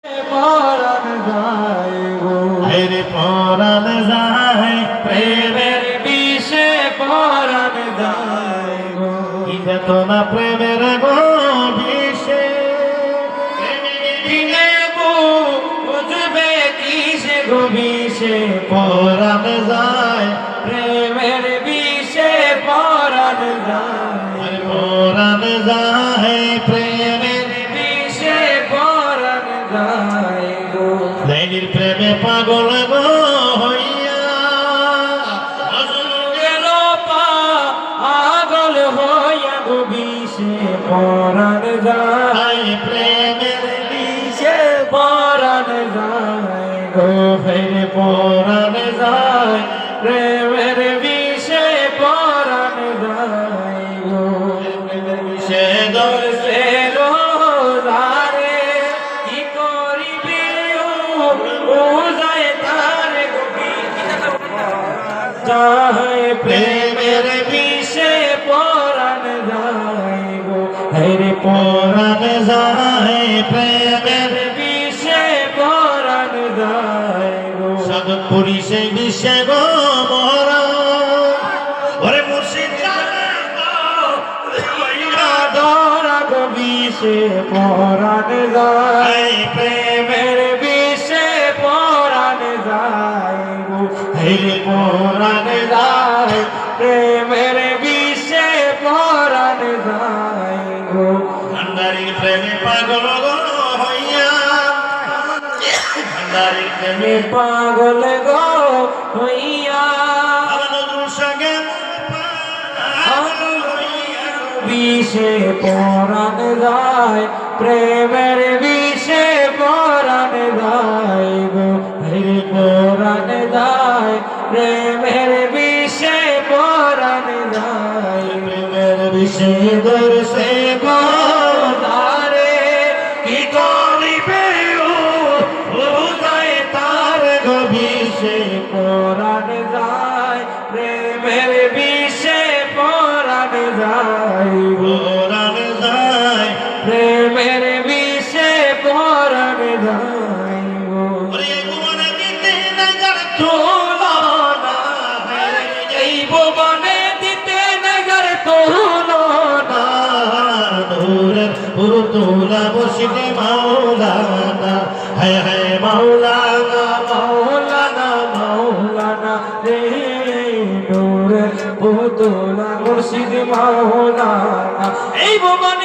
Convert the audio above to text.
পরাণ যায় গো, রে পরাণ যায় প্রেমের বিষে পরাণ যায় গো, কি বেদনা প্রেমের গো বিষে দিনে বুঝবে কিসে গো বিষে পরাণ যায় প্রেমের বিষে পরাণ যায় গো, পরাণ যায় প্রেমের বিষে পরাণ যায় গো, লাইলির প্রেমে পাগল গো হইয়া গেল পাগল হইয়া গো বিষে পরাণ যায় প্রেমের বিষে পরাণ যায় গো, ফের পরাণ যায় প্রেমের বিষে পরাণ যায় গো, সে দর্শে রোজারে কি করিবি ও যায় তার গো যায় প্রেমের বিষে পরাণ যায় গো, হেরে পরাণ যায় প্রেমের বিষে পরাণ যায় গো, সাধকপুরী সেই বিশ্বে গো মরা ওরে মুর্শিদ ধরা গো বিষে পরাণ যায় প্রেমের বিষে পরাণ যায় গো, হেরে পরাণ যায় প্রেমের বিষে পরাণ যায় গো, ভান্ডারির প্রেমে পাগল গো হইয়া ভান্ডারির প্রেমে পাগল গো হইয়া নজরুল সঙ্গে বিষে পরাণ যায় প্রেমের বিষে পরাণ যায় গো, হেরে পরাণ যায় প্রেমের বিষে পরাণ যায় প্রেমের বিষে দর্শে গো তারে কি করিবে ও যায় তার গো বিষে পরাণ যায় প্রেমের বিষে পরাণ যায় গো, পরাণ যায় প্রেমের বিষে পরাণ যায় গো, ওরে গুণে দিতে নজর তুলনা এই ভুবনে দিতে নজর তুলনা নূরের পুরুতুলা বসিতে মাওলানা হায় হায় মাওলানা মাওলানা মাওলানা রে নূরে পুতুলা মুর্শিদ মাওলানা এই ভুবনে